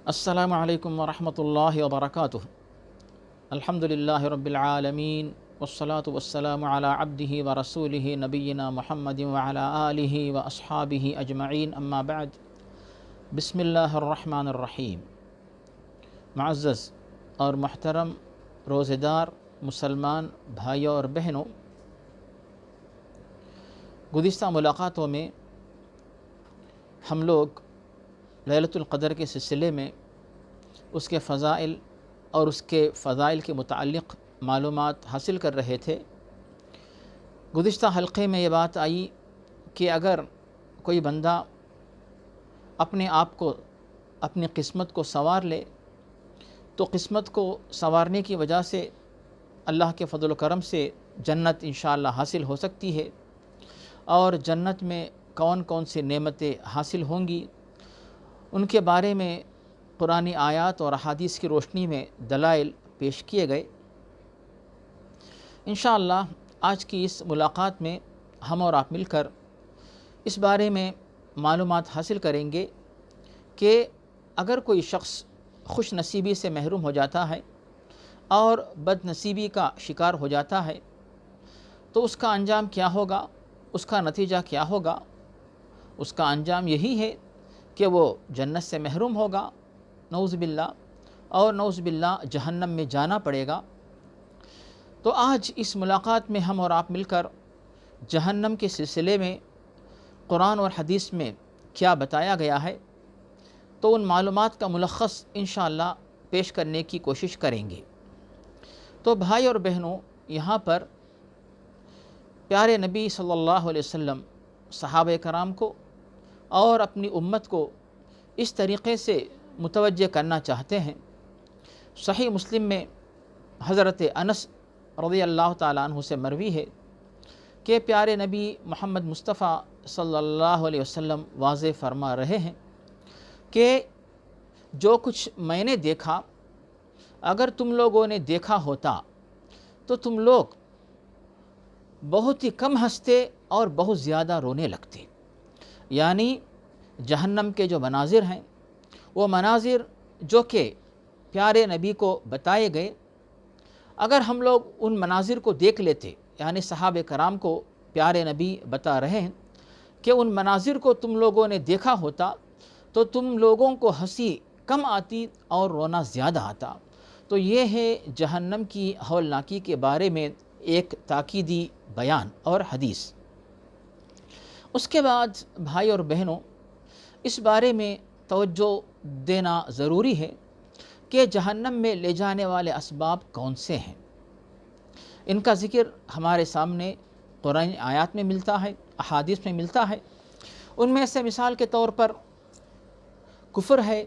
السلام علیکم ورحمۃ اللہ وبرکاتہ۔ الحمدللہ رب العالمین والصلاة والسلام علی عبدہ ورسولہ نبینا محمد وعلی آلہ واصحابہ اجمعین، اما بعد۔ بسم اللہ الرحمن الرحیم۔ معزز اور محترم روزہ دار مسلمان بھائیوں اور بہنوں، گزشتہ ملاقاتوں میں ہم لوگ لیلۃ القدر کے سلسلے میں اس کے فضائل اور اس کے فضائل کے متعلق معلومات حاصل کر رہے تھے۔ گزشتہ حلقے میں یہ بات آئی کہ اگر کوئی بندہ اپنے آپ کو، اپنی قسمت کو سنوار لے تو قسمت کو سنوارنے کی وجہ سے اللہ کے فضل و کرم سے جنت انشاءاللہ حاصل ہو سکتی ہے، اور جنت میں کون کون سی نعمتیں حاصل ہوں گی ان کے بارے میں قرآنی آیات اور احادیث کی روشنی میں دلائل پیش کیے گئے۔ انشاءاللہ آج کی اس ملاقات میں ہم اور آپ مل کر اس بارے میں معلومات حاصل کریں گے کہ اگر کوئی شخص خوش نصیبی سے محروم ہو جاتا ہے اور بد نصیبی کا شکار ہو جاتا ہے تو اس کا انجام کیا ہوگا، اس کا نتیجہ کیا ہوگا؟ اس کا انجام یہی ہے کہ وہ جنت سے محروم ہوگا، نعوذ باللہ، اور نعوذ باللہ جہنم میں جانا پڑے گا۔ تو آج اس ملاقات میں ہم اور آپ مل کر جہنم کے سلسلے میں قرآن اور حدیث میں کیا بتایا گیا ہے تو ان معلومات کا ملخص انشاءاللہ پیش کرنے کی کوشش کریں گے۔ تو بھائی اور بہنوں، یہاں پر پیارے نبی صلی اللہ علیہ وسلم صحابہ کرام کو اور اپنی امت کو اس طریقے سے متوجہ کرنا چاہتے ہیں۔ صحیح مسلم میں حضرت انس رضی اللہ تعالیٰ عنہ سے مروی ہے کہ پیارے نبی محمد مصطفیٰ صلی اللہ علیہ وسلم واضح فرما رہے ہیں کہ جو کچھ میں نے دیکھا، اگر تم لوگوں نے دیکھا ہوتا تو تم لوگ بہت ہی کم ہنستے اور بہت زیادہ رونے لگتے۔ یعنی جہنم کے جو مناظر ہیں، وہ مناظر جو کہ پیارے نبی کو بتائے گئے، اگر ہم لوگ ان مناظر کو دیکھ لیتے، یعنی صحابہ کرام کو پیارے نبی بتا رہے ہیں کہ ان مناظر کو تم لوگوں نے دیکھا ہوتا تو تم لوگوں کو ہنسی کم آتی اور رونا زیادہ آتا۔ تو یہ ہے جہنم کی ہولناکی کے بارے میں ایک تاکیدی بیان اور حدیث۔ اس کے بعد بھائی اور بہنوں، اس بارے میں توجہ دینا ضروری ہے کہ جہنم میں لے جانے والے اسباب کون سے ہیں۔ ان کا ذکر ہمارے سامنے قرآن آیات میں ملتا ہے، احادیث میں ملتا ہے۔ ان میں سے مثال کے طور پر کفر ہے،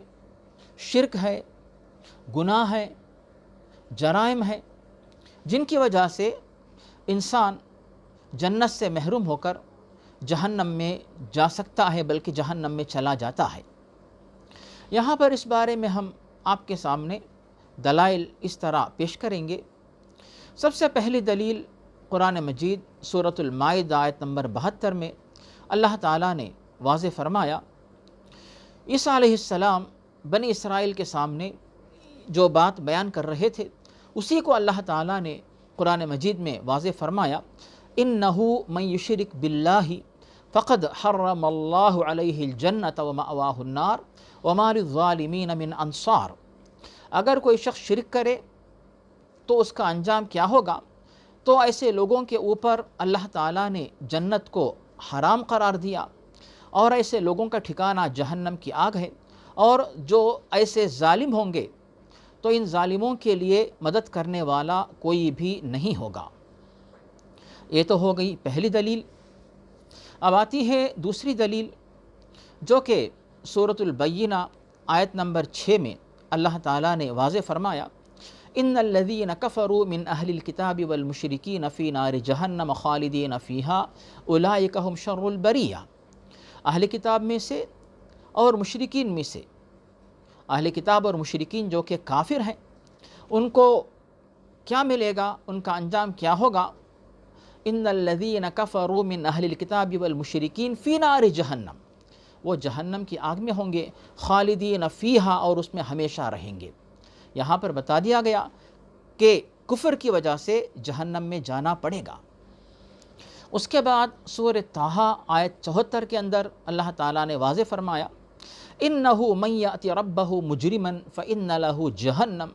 شرک ہے، گناہ ہے، جرائم ہے، جن کی وجہ سے انسان جنت سے محروم ہو کر جہنم میں جا سکتا ہے، بلکہ جہنم میں چلا جاتا ہے۔ یہاں پر اس بارے میں ہم آپ کے سامنے دلائل اس طرح پیش کریں گے۔ سب سے پہلی دلیل قرآن مجید سورۃ المائدہ آیت نمبر 72 میں اللہ تعالیٰ نے واضح فرمایا، عیسیٰ علیہ السلام بنی اسرائیل کے سامنے جو بات بیان کر رہے تھے اسی کو اللہ تعالیٰ نے قرآن مجید میں واضح فرمایا، اِنَّهُ مَن یُشْرِک بِاللَّهِ فقد حرم اللہ علیہ الجنۃ ومأواہ النار وما للظالمین من انصار۔ اگر کوئی شخص شرک کرے تو اس کا انجام کیا ہوگا؟ تو ایسے لوگوں کے اوپر اللہ تعالیٰ نے جنت کو حرام قرار دیا، اور ایسے لوگوں کا ٹھکانہ جہنم کی آگ ہے، اور جو ایسے ظالم ہوں گے تو ان ظالموں کے لیے مدد کرنے والا کوئی بھی نہیں ہوگا۔ یہ تو ہو گئی پہلی دلیل۔ اب آتی ہے دوسری دلیل، جو کہ سورۃ البینہ آیت نمبر 6 میں اللہ تعالیٰ نے واضح فرمایا، ان الذین کفروا من اہل الکتاب والمشرکین فی نار جہنم خالدین فیہا اولئک ھم شر البریہ۔ اہل کتاب میں سے اور مشرکین میں سے، اہل کتاب اور مشرکین جو کہ کافر ہیں، ان کو کیا ملے گا، ان کا انجام کیا ہوگا؟ ان الذین کفروا من اہل الکتاب والمشرکین فی نار جہنم، وہ جہنم کی آگ میں ہوں گے، خالدین فیہا، اور اس میں ہمیشہ رہیں گے۔ یہاں پر بتا دیا گیا کہ کفر کی وجہ سے جہنم میں جانا پڑے گا۔ اس کے بعد سورہ طٰہٰ آیت 74 کے اندر اللہ تعالیٰ نے واضح فرمایا، اِنَّهُ مَن يَأْتِ رَبَّهُ مُجْرِمًا فَإِنَّ لَهُ جَهَنَّمَ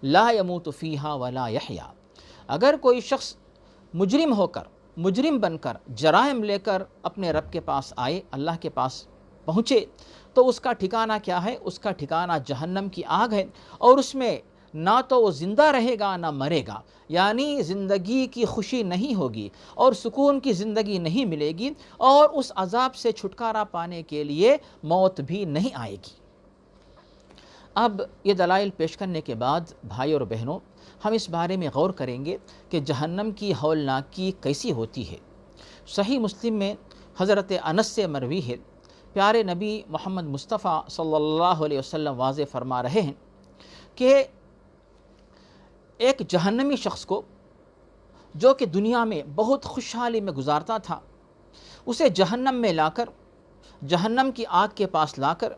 لَا يَمُوتُ فِيهَا وَلَا يَحْيَا۔ اگر کوئی شخص مجرم بن کر جرائم لے کر اپنے رب کے پاس آئے، اللہ کے پاس پہنچے، تو اس کا ٹھکانہ کیا ہے؟ اس کا ٹھکانہ جہنم کی آگ ہے، اور اس میں نہ تو وہ زندہ رہے گا نہ مرے گا، یعنی زندگی کی خوشی نہیں ہوگی اور سکون کی زندگی نہیں ملے گی، اور اس عذاب سے چھٹکارا پانے کے لیے موت بھی نہیں آئے گی۔ اب یہ دلائل پیش کرنے کے بعد بھائی اور بہنوں، ہم اس بارے میں غور کریں گے کہ جہنم کی ہولناکی کیسی ہوتی ہے۔ صحیح مسلم میں حضرت انس سے مروی ہے، پیارے نبی محمد مصطفیٰ صلی اللہ علیہ وسلم واضح فرما رہے ہیں کہ ایک جہنمی شخص کو، جو کہ دنیا میں بہت خوشحالی میں گزارتا تھا، اسے جہنم میں لا کر، جہنم کی آگ کے پاس لا کر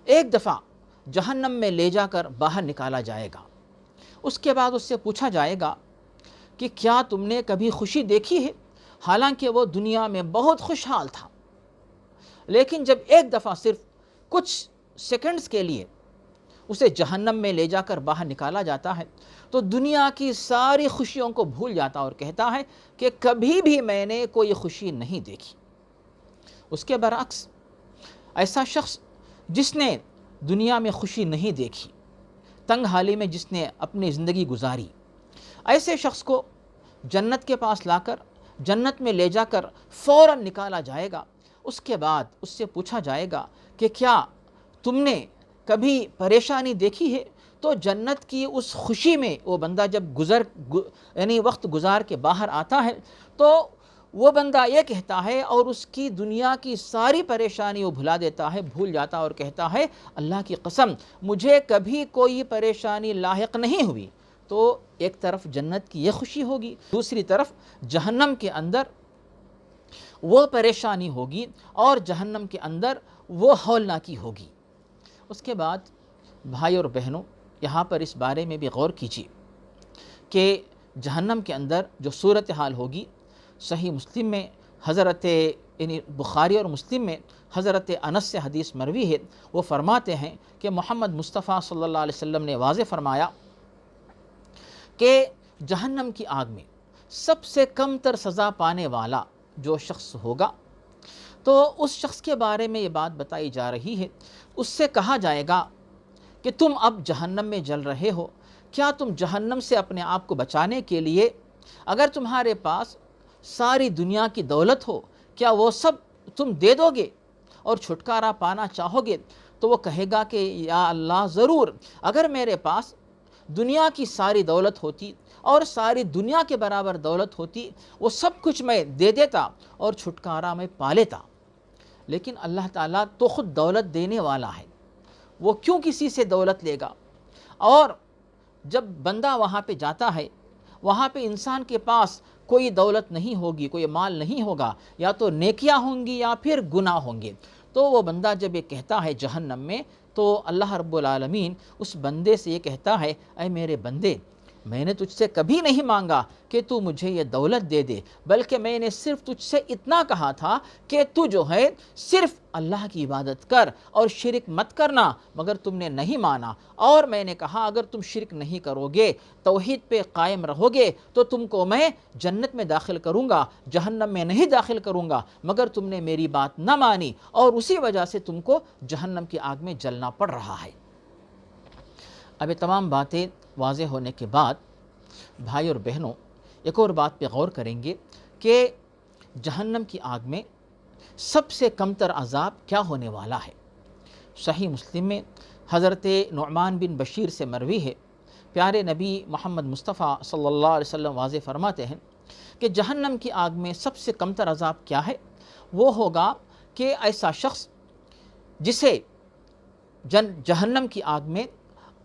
ایک دفعہ جہنم میں لے جا کر باہر نکالا جائے گا۔ اس کے بعد اس سے پوچھا جائے گا کہ کیا تم نے کبھی خوشی دیکھی ہے؟ حالانکہ وہ دنیا میں بہت خوشحال تھا، لیکن جب ایک دفعہ صرف کچھ سیکنڈز کے لیے اسے جہنم میں لے جا کر باہر نکالا جاتا ہے تو دنیا کی ساری خوشیوں کو بھول جاتا اور کہتا ہے کہ کبھی بھی میں نے کوئی خوشی نہیں دیکھی۔ اس کے برعکس ایسا شخص جس نے دنیا میں خوشی نہیں دیکھی، تنگ حالی میں جس نے اپنی زندگی گزاری، ایسے شخص کو جنت کے پاس لا کر جنت میں لے جا کر فوراً نکالا جائے گا۔ اس کے بعد اس سے پوچھا جائے گا کہ کیا تم نے کبھی پریشانی دیکھی ہے؟ تو جنت کی اس خوشی میں وہ بندہ جب یعنی وقت گزار کے باہر آتا ہے تو وہ بندہ یہ کہتا ہے، اور اس کی دنیا کی ساری پریشانی وہ بھلا دیتا ہے، بھول جاتا اور کہتا ہے اللہ کی قسم مجھے کبھی کوئی پریشانی لاحق نہیں ہوئی۔ تو ایک طرف جنت کی یہ خوشی ہوگی، دوسری طرف جہنم کے اندر وہ پریشانی ہوگی اور جہنم کے اندر وہ ہولناکی ہوگی۔ اس کے بعد بھائی اور بہنوں، یہاں پر اس بارے میں بھی غور کیجیے کہ جہنم کے اندر جو صورتحال ہوگی، صحیح مسلم میں حضرت یعنی بخاری اور مسلم میں حضرت انس سے حدیث مروی ہے، وہ فرماتے ہیں کہ محمد مصطفیٰ صلی اللہ علیہ وسلم نے واضح فرمایا کہ جہنم کی آگ میں سب سے کم تر سزا پانے والا جو شخص ہوگا، تو اس شخص کے بارے میں یہ بات بتائی جا رہی ہے، اس سے کہا جائے گا کہ تم اب جہنم میں جل رہے ہو، کیا تم جہنم سے اپنے آپ کو بچانے کے لیے اگر تمہارے پاس ساری دنیا کی دولت ہو، کیا وہ سب تم دے دو گے اور چھٹکارا پانا چاہو گے؟ تو وہ کہے گا کہ یا اللہ ضرور، اگر میرے پاس دنیا کی ساری دولت ہوتی اور ساری دنیا کے برابر دولت ہوتی، وہ سب کچھ میں دے دیتا اور چھٹکارا میں پا لیتا۔ لیکن اللہ تعالیٰ تو خود دولت دینے والا ہے، وہ کیوں کسی سے دولت لے گا؟ اور جب بندہ وہاں پہ جاتا ہے، وہاں پہ انسان کے پاس کوئی دولت نہیں ہوگی، کوئی مال نہیں ہوگا، یا تو نیکیاں ہوں گی یا پھر گناہ ہوں گے۔ تو وہ بندہ جب یہ کہتا ہے جہنم میں، تو اللہ رب العالمین اس بندے سے یہ کہتا ہے اے میرے بندے، میں نے تجھ سے کبھی نہیں مانگا کہ تو مجھے یہ دولت دے دے، بلکہ میں نے صرف تجھ سے اتنا کہا تھا کہ تو جو ہے صرف اللہ کی عبادت کر اور شرک مت کرنا، مگر تم نے نہیں مانا۔ اور میں نے کہا اگر تم شرک نہیں کرو گے، توحید پہ قائم رہو گے، تو تم کو میں جنت میں داخل کروں گا، جہنم میں نہیں داخل کروں گا، مگر تم نے میری بات نہ مانی اور اسی وجہ سے تم کو جہنم کی آگ میں جلنا پڑ رہا ہے۔ اب یہ تمام باتیں واضح ہونے کے بعد بھائی اور بہنوں، ایک اور بات پہ غور کریں گے کہ جہنم کی آگ میں سب سے کم تر عذاب کیا ہونے والا ہے۔ صحیح مسلم میں حضرت نعمان بن بشیر سے مروی ہے، پیارے نبی محمد مصطفیٰ صلی اللہ علیہ وسلم واضح فرماتے ہیں کہ جہنم کی آگ میں سب سے کم تر عذاب کیا ہے؟ وہ ہوگا کہ ایسا شخص جسے جہنم کی آگ میں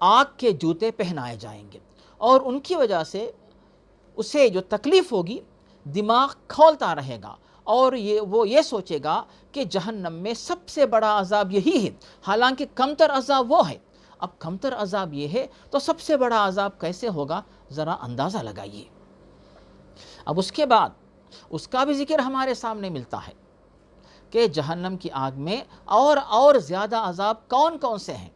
آگ کے جوتے پہنائے جائیں گے، اور ان کی وجہ سے اسے جو تکلیف ہوگی، دماغ کھولتا رہے گا اور وہ یہ سوچے گا کہ جہنم میں سب سے بڑا عذاب یہی ہے، حالانکہ کمتر عذاب وہ ہے۔ اب کمتر عذاب یہ ہے تو سب سے بڑا عذاب کیسے ہوگا، ذرا اندازہ لگائیے۔ اب اس کے بعد اس کا بھی ذکر ہمارے سامنے ملتا ہے کہ جہنم کی آگ میں اور زیادہ عذاب کون کون سے ہیں۔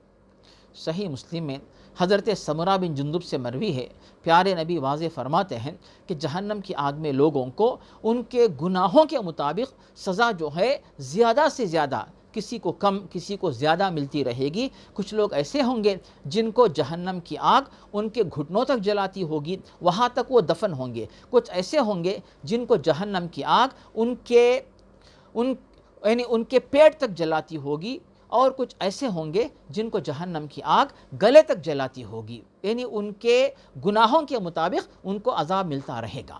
صحیح مسلم میں حضرت سمرہ بن جندب سے مروی ہے، پیارے نبی واضح فرماتے ہیں کہ جہنم کی آگ میں لوگوں کو ان کے گناہوں کے مطابق سزا جو ہے زیادہ سے زیادہ، کسی کو کم کسی کو زیادہ ملتی رہے گی۔ کچھ لوگ ایسے ہوں گے جن کو جہنم کی آگ ان کے گھٹنوں تک جلاتی ہوگی، وہاں تک وہ دفن ہوں گے۔ کچھ ایسے ہوں گے جن کو جہنم کی آگ ان کے پیٹ تک جلاتی ہوگی، اور کچھ ایسے ہوں گے جن کو جہنم کی آگ گلے تک جلاتی ہوگی، یعنی ان کے گناہوں کے مطابق ان کو عذاب ملتا رہے گا۔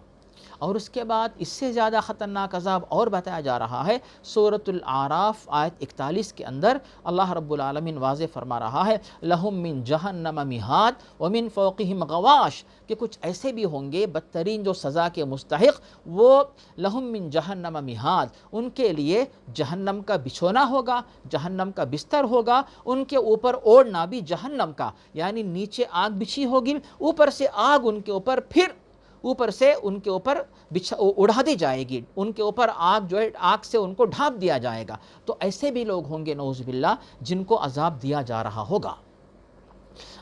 اور اس کے بعد اس سے زیادہ خطرناک عذاب اور بتایا جا رہا ہے۔ سورۃ الاعراف آیت 41 کے اندر اللہ رب العالمین واضح فرما رہا ہے، لَهُم مِّن جَهَنَّمَ مِہَادٌ وَمِن فَوْقِهِمْ غَوَاشٌ، کہ کچھ ایسے بھی ہوں گے بدترین جو سزا کے مستحق، وہ لَهُم مِّن جَهَنَّمَ مِہَادٌ، ان کے لیے جہنم کا بچھونا ہوگا، جہنم کا بستر ہوگا، ان کے اوپر اوڑھنا بھی جہنم کا، یعنی نیچے آگ بچھی ہوگی، اوپر سے آگ ان کے اوپر، پھر اوپر سے ان کے اوپر اڑا دی جائے گی، ان کے اوپر آگ جو ہے آگ سے ان کو ڈھانپ دیا جائے گا۔ تو ایسے بھی لوگ ہوں گے نعوذ باللہ جن کو عذاب دیا جا رہا ہوگا۔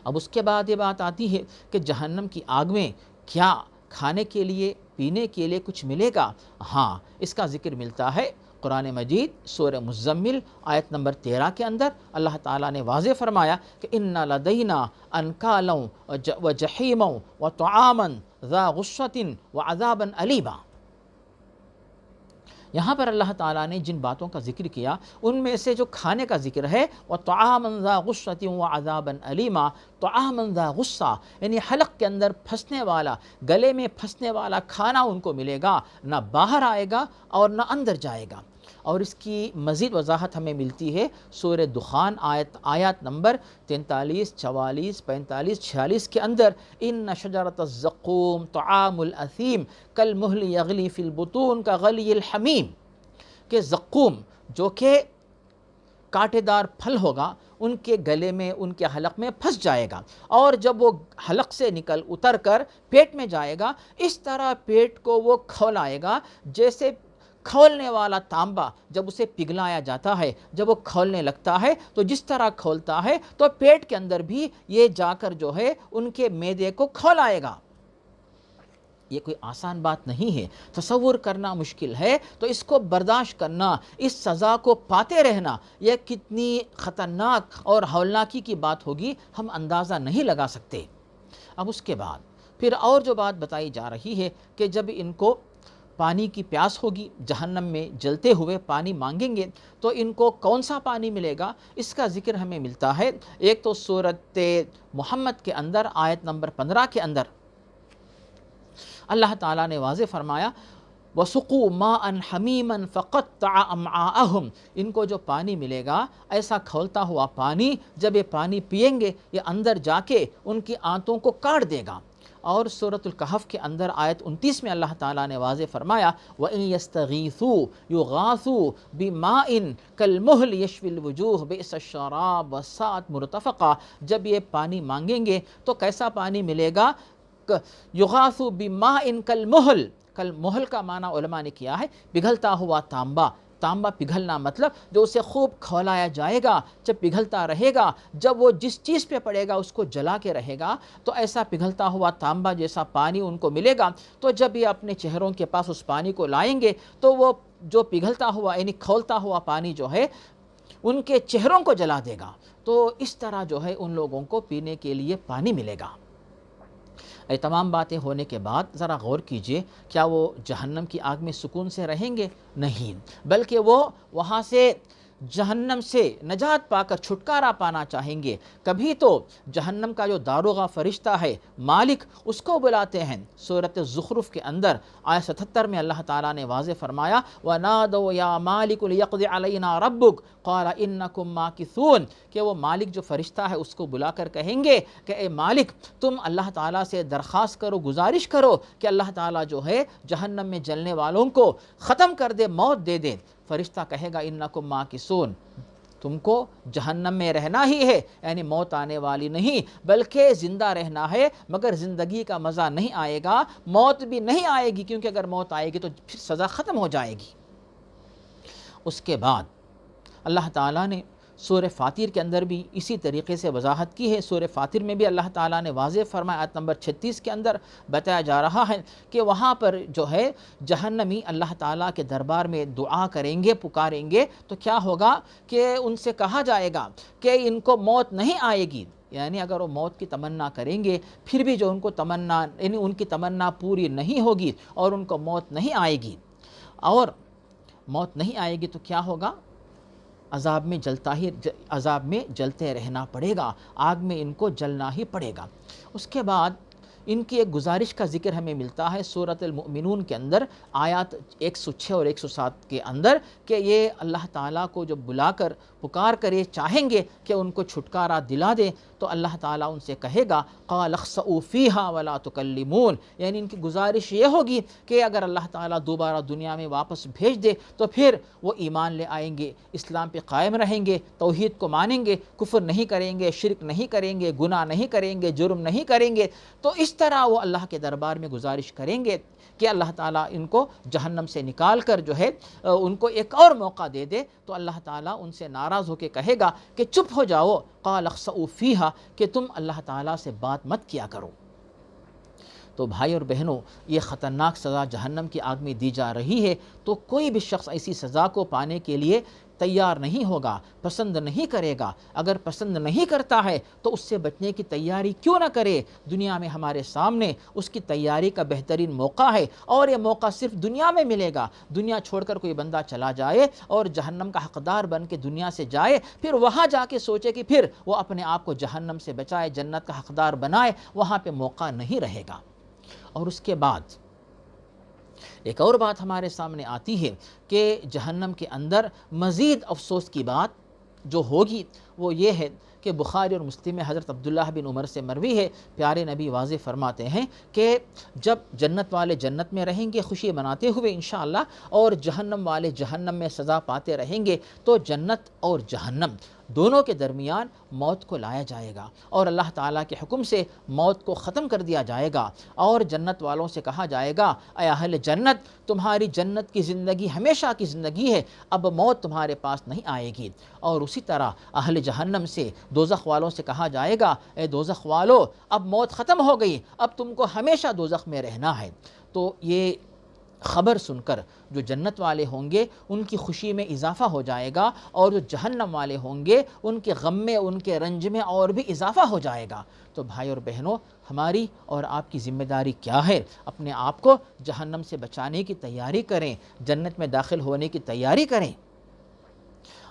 اب اس کے بعد یہ بات آتی ہے کہ جہنم کی آگ میں کیا کھانے کے لیے پینے کے لیے کچھ ملے گا؟ ہاں، اس کا ذکر ملتا ہے قرآن مجید سورہ مزمل آیت نمبر 13 کے اندر۔ اللہ تعالیٰ نے واضح فرمایا کہ اِنَّ لَدَيْنَا أَنْكَالًا وَجَحِيمًا وَطَعَامًا ذَا غُصَّةٍ وَعَذَابًا أَلِيمًا۔ یہاں پر اللہ تعالیٰ نے جن باتوں کا ذکر کیا ان میں سے جو کھانے کا ذکر ہے، وَطَعَامًا ذَا غُصَّةٍ وَعَذَابًا أَلِيمًا، طعامًا ذَا غُصَّہ یعنی حلق کے اندر پھنسنے والا، گلے میں پھنسنے والا کھانا ان کو ملے گا، نہ باہر آئے گا اور نہ اندر جائے گا۔ اور اس کی مزید وضاحت ہمیں ملتی ہے سورہ دخان آیات نمبر 43، 44، 45، 46 کے اندر، ان شجرۃ الزقوم طعام الاثیم کالمہل یغلی فی البطون کغلی الحمیم، کہ زقوم جو کہ کانٹے دار پھل ہوگا ان کے گلے میں، ان کے حلق میں پھنس جائے گا، اور جب وہ حلق سے اتر کر پیٹ میں جائے گا، اس طرح پیٹ کو وہ کھولائے گا جیسے کھولنے والا تانبا جب اسے پگھلایا جاتا ہے، جب وہ کھولنے لگتا ہے تو جس طرح کھولتا ہے تو پیٹ کے اندر بھی یہ جا کر جو ہے ان کے معدے کو کھولائے گا۔ یہ کوئی آسان بات نہیں ہے، تصور کرنا مشکل ہے، تو اس کو برداشت کرنا، اس سزا کو پاتے رہنا، یہ کتنی خطرناک اور ہولناکی کی بات ہوگی، ہم اندازہ نہیں لگا سکتے۔ اب اس کے بعد پھر اور جو بات بتائی جا رہی ہے کہ جب ان کو پانی کی پیاس ہوگی، جہنم میں جلتے ہوئے پانی مانگیں گے، تو ان کو کون سا پانی ملے گا، اس کا ذکر ہمیں ملتا ہے۔ ایک تو سورۃ محمد کے اندر آیت نمبر 15 کے اندر اللہ تعالیٰ نے واضح فرمایا، وَسُقُوا مَاءً حَمِيمًا فَقَطَّعَ أَمْعَاءَهُمْ، ان کو جو پانی ملے گا ایسا کھولتا ہوا پانی، جب یہ پانی پئیں گے یہ اندر جا کے ان کی آنتوں کو کاٹ دے گا۔ اور سورۃ الکہف کے اندر آیت 29 میں اللہ تعالیٰ نے واضح فرمایا، وَإِن يَسْتَغِيثُوا يُغَاثُوا بِمَاءٍ كَالْمُهْلِ يَشْوِي الْوُجُوهَ بِئْسَ الشَّرَابُ وَسَاءَتْ مُرْتَفَقًا، جب یہ پانی مانگیں گے تو کیسا پانی ملے گا، یغاثوا بِمَاءٍ كَالْمُهْلِ، کالمہل کا معنی علماء نے کیا ہے پگھلتا ہوا تانبا۔ تانبا پگھلنا مطلب جو اسے خوب کھولایا جائے گا، جب پگھلتا رہے گا، جب وہ جس چیز پہ پڑے گا اس کو جلا کے رہے گا، تو ایسا پگھلتا ہوا تانبا جیسا پانی ان کو ملے گا۔ تو جب یہ اپنے چہروں کے پاس اس پانی کو لائیں گے تو وہ جو پگھلتا ہوا یعنی کھولتا ہوا پانی جو ہے ان کے چہروں کو جلا دے گا۔ تو اس طرح جو ہے ان لوگوں کو پینے کے لیے پانی ملے گا۔ یہ تمام باتیں ہونے کے بعد ذرا غور کیجئے، کیا وہ جہنم کی آگ میں سکون سے رہیں گے؟ نہیں، بلکہ وہ وہاں سے جہنم سے نجات پا کر چھٹکارا پانا چاہیں گے، کبھی تو جہنم کا جو داروغہ فرشتہ ہے مالک، اس کو بلاتے ہیں۔ سورۃ الزخرف کے اندر آیت 77 میں اللہ تعالیٰ نے واضح فرمایا وَنَادَوْا يَا مَالِكُ لِيَقْضِ عَلَيْنَا رَبُّكَ قَالَ إِنَّكُمْ مَاكِثُونَ، کہ وہ مالک جو فرشتہ ہے اس کو بلا کر کہیں گے کہ اے مالک، تم اللہ تعالیٰ سے درخواست کرو، گزارش کرو کہ اللہ تعالیٰ جو ہے جہنم میں جلنے والوں کو ختم کر دے، موت دے دے۔ فرشتہ کہے گا انکم ماکثون، تم کو جہنم میں رہنا ہی ہے، یعنی موت آنے والی نہیں بلکہ زندہ رہنا ہے، مگر زندگی کا مزہ نہیں آئے گا، موت بھی نہیں آئے گی، کیونکہ اگر موت آئے گی تو پھر سزا ختم ہو جائے گی۔ اس کے بعد اللہ تعالیٰ نے سورہ فاطر کے اندر بھی اسی طریقے سے وضاحت کی ہے۔ سورہ فاطر میں بھی اللہ تعالیٰ نے واضح فرمایا، آیت نمبر 36 کے اندر بتایا جا رہا ہے کہ وہاں پر جو ہے جہنمی اللہ تعالیٰ کے دربار میں دعا کریں گے، پکاریں گے، تو کیا ہوگا کہ ان سے کہا جائے گا کہ ان کو موت نہیں آئے گی، یعنی اگر وہ موت کی تمنا کریں گے پھر بھی جو ان کو تمنا، یعنی ان کی تمنا پوری نہیں ہوگی اور ان کو موت نہیں آئے گی، اور موت نہیں آئے گی تو کیا ہوگا؟ عذاب میں جلتے رہنا پڑے گا، آگ میں ان کو جلنا ہی پڑے گا۔ اس کے بعد ان کی ایک گزارش کا ذکر ہمیں ملتا ہے سورۃ المؤمنون کے اندر آیات 106 اور 107 کے اندر، کہ یہ اللہ تعالیٰ کو جو بلا کر پکار کرے چاہیں گے کہ ان کو چھٹکارا دلا دے، تو اللہ تعالیٰ ان سے کہے گا قال اخسؤوا فیہا ولا تکلمون، یعنی ان کی گزارش یہ ہوگی کہ اگر اللہ تعالیٰ دوبارہ دنیا میں واپس بھیج دے تو پھر وہ ایمان لے آئیں گے، اسلام پہ قائم رہیں گے، توحید کو مانیں گے، کفر نہیں کریں گے، شرک نہیں کریں گے، گناہ نہیں کریں گے، جرم نہیں کریں گے۔ تو اس طرح وہ اللہ کے دربار میں گزارش کریں گے کہ اللہ تعالیٰ ان کو جہنم سے نکال کر جو ہے ان کو ایک اور موقع دے دے، تو اللہ تعالیٰ ان سے ناراض ہو کے کہے گا کہ چپ ہو جاؤ، قال اخسؤوا فیہا، کہ تم اللہ تعالیٰ سے بات مت کیا کرو۔ تو بھائی اور بہنوں، یہ خطرناک سزا جہنم کی آگ میں دی جا رہی ہے، تو کوئی بھی شخص ایسی سزا کو پانے کے لیے تیار نہیں ہوگا، پسند نہیں کرے گا۔ اگر پسند نہیں کرتا ہے تو اس سے بچنے کی تیاری کیوں نہ کرے؟ دنیا میں ہمارے سامنے اس کی تیاری کا بہترین موقع ہے، اور یہ موقع صرف دنیا میں ملے گا۔ دنیا چھوڑ کر کوئی بندہ چلا جائے اور جہنم کا حقدار بن کے دنیا سے جائے، پھر وہاں جا کے سوچے کہ پھر وہ اپنے آپ کو جہنم سے بچائے، جنت کا حقدار بنائے، وہاں پہ موقع نہیں رہے گا۔ اور اس کے بعد ایک اور بات ہمارے سامنے آتی ہے کہ جہنم کے اندر مزید افسوس کی بات جو ہوگی وہ یہ ہے کہ بخاری اور مسلم میں حضرت عبداللہ بن عمر سے مروی ہے، پیارے نبی واضح فرماتے ہیں کہ جب جنت والے جنت میں رہیں گے خوشی مناتے ہوئے انشاءاللہ، اور جہنم والے جہنم میں سزا پاتے رہیں گے، تو جنت اور جہنم دونوں کے درمیان موت کو لایا جائے گا، اور اللہ تعالیٰ کے حکم سے موت کو ختم کر دیا جائے گا، اور جنت والوں سے کہا جائے گا اے اہل جنت، تمہاری جنت کی زندگی ہمیشہ کی زندگی ہے، اب موت تمہارے پاس نہیں آئے گی۔ اور اسی طرح اہل جہنم سے، دوزخ والوں سے کہا جائے گا اے دوزخ والو، اب موت ختم ہو گئی، اب تم کو ہمیشہ دوزخ میں رہنا ہے۔ تو یہ خبر سن کر جو جنت والے ہوں گے ان کی خوشی میں اضافہ ہو جائے گا، اور جو جہنم والے ہوں گے ان کے غم میں، ان کے رنج میں اور بھی اضافہ ہو جائے گا۔ تو بھائی اور بہنوں، ہماری اور آپ کی ذمہ داری کیا ہے؟ اپنے آپ کو جہنم سے بچانے کی تیاری کریں، جنت میں داخل ہونے کی تیاری کریں۔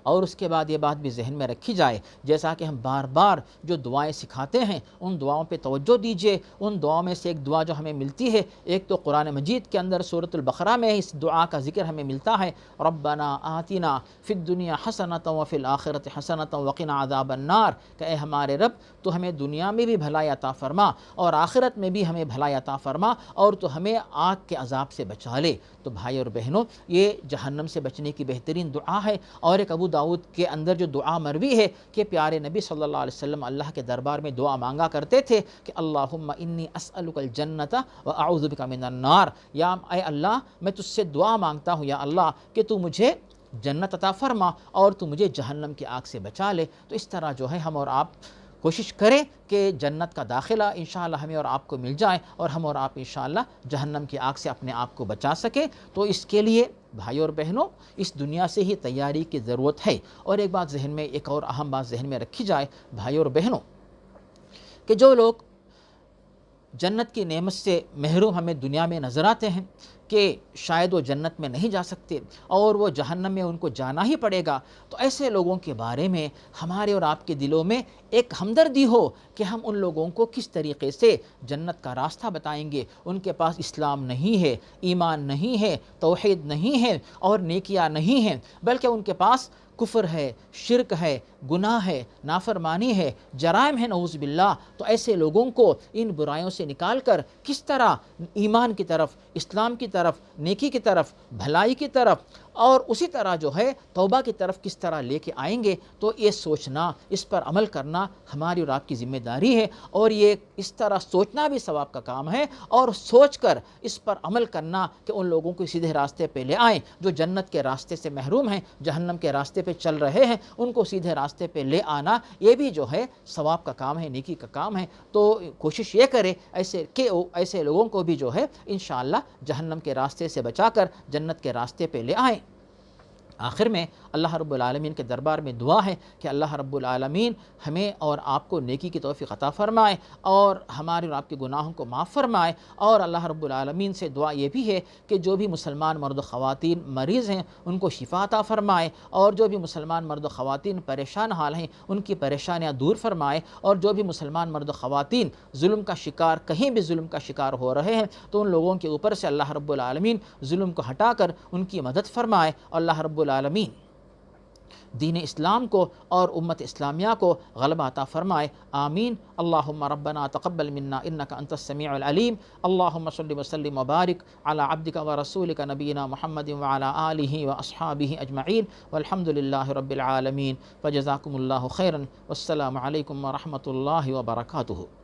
اور اس کے بعد یہ بات بھی ذہن میں رکھی جائے، جیسا کہ ہم بار بار جو دعائیں سکھاتے ہیں ان دعاؤں پہ توجہ دیجیے۔ ان دعاؤں میں سے ایک دعا جو ہمیں ملتی ہے، ایک تو قرآن مجید کے اندر سورۃ البقرہ میں اس دعا کا ذکر ہمیں ملتا ہے، ربنا آتنا فی الدنیا حسنۃ وفی الآخرۃ حسنۃ وقنا عذاب النار، کہ اے ہمارے رب تو ہمیں دنیا میں بھی بھلائی عطا فرما اور آخرت میں بھی ہمیں بھلائی عطا فرما، اور تو ہمیں آگ کے عذاب سے بچا لے۔ تو بھائی اور بہنوں، یہ جہنم سے بچنے کی بہترین دعا ہے۔ اور ایک ابو داؤد کے اندر جو دعا مروی ہے کہ پیارے نبی صلی اللہ علیہ وسلم اللہ کے دربار میں دعا مانگا کرتے تھے کہ اللہم انی اسألک الجنت واعوذ بک من النار، یا اے اللہ میں تجھ سے دعا مانگتا ہوں یا اللہ کہ تو مجھے جنت عطا فرما اور تو مجھے جہنم کی آگ سے بچا لے۔ تو اس طرح جو ہے ہم اور آپ کوشش کریں کہ جنت کا داخلہ انشاءاللہ ہمیں اور آپ کو مل جائے، اور ہم اور آپ انشاءاللہ جہنم کی آگ سے اپنے آپ کو بچا سکیں۔ تو اس کے لیے بھائی اور بہنوں اس دنیا سے ہی تیاری کی ضرورت ہے۔ اور ایک بات ذہن میں، ایک اور اہم بات ذہن میں رکھی جائے بھائی اور بہنوں، کہ جو لوگ جنت کی نعمت سے محروم ہمیں دنیا میں نظر آتے ہیں کہ شاید وہ جنت میں نہیں جا سکتے اور وہ جہنم میں ان کو جانا ہی پڑے گا، تو ایسے لوگوں کے بارے میں ہمارے اور آپ کے دلوں میں ایک ہمدردی ہو کہ ہم ان لوگوں کو کس طریقے سے جنت کا راستہ بتائیں گے۔ ان کے پاس اسلام نہیں ہے، ایمان نہیں ہے، توحید نہیں ہے اور نیکیاں نہیں ہیں، بلکہ ان کے پاس کفر ہے، شرک ہے، گناہ ہے، نافرمانی ہے، جرائم ہے نعوذ باللہ۔ تو ایسے لوگوں کو ان برائیوں سے نکال کر کس طرح ایمان کی طرف، اسلام کی طرف، نیکی کی طرف، بھلائی کی طرف اور اسی طرح جو ہے توبہ کی طرف کس طرح لے کے آئیں گے، تو یہ سوچنا، اس پر عمل کرنا ہماری اور آپ کی ذمہ داری ہے، اور یہ اس طرح سوچنا بھی ثواب کا کام ہے، اور سوچ کر اس پر عمل کرنا کہ ان لوگوں کو سیدھے راستے پہ لے آئیں جو جنت کے راستے سے محروم ہیں، جہنم کے راستے پہ چل رہے ہیں، ان کو سیدھے راستے پہ لے آنا، یہ بھی جو ہے ثواب کا کام ہے، نیکی کا کام ہے۔ تو کوشش یہ کرے ایسے لوگوں کو بھی جو ہے انشاءاللہ جہنم کے راستے سے بچا کر جنت کے راستے پہ لے آئیں۔ آخر میں اللہ رب العالمین کے دربار میں دعا ہے کہ اللہ رب العالمین ہمیں اور آپ کو نیکی کی توفیق عطا فرمائے اور ہمارے اور آپ کے گناہوں کو معاف فرمائے، اور اللہ رب العالمین سے دعا یہ بھی ہے کہ جو بھی مسلمان مرد و خواتین مریض ہیں ان کو شفا عطا فرمائے، اور جو بھی مسلمان مرد و خواتین پریشان حال ہیں ان کی پریشانیاں دور فرمائے، اور جو بھی مسلمان مرد و خواتین ظلم کا شکار، کہیں بھی ظلم کا شکار ہو رہے ہیں تو ان لوگوں کے اوپر سے اللہ رب العالمین ظلم کو ہٹا کر ان کی مدد فرمائے، اور اللہ رب العالمین دین اسلام کو اور امت اسلامیہ کو غلبہ عطا فرمائے، آمین۔ اللہم ربنا تقبل منا انک انت السمیع العلیم، اللہم صلی وسلم وبارک علی عبدک ورسولک نبینا محمد وعلی آلہ واصحابہ اجمعین، والحمد للہ رب العالمین، فجزاکم اللہ خیرا، والسلام علیکم ورحمۃ اللہ وبرکاتہ۔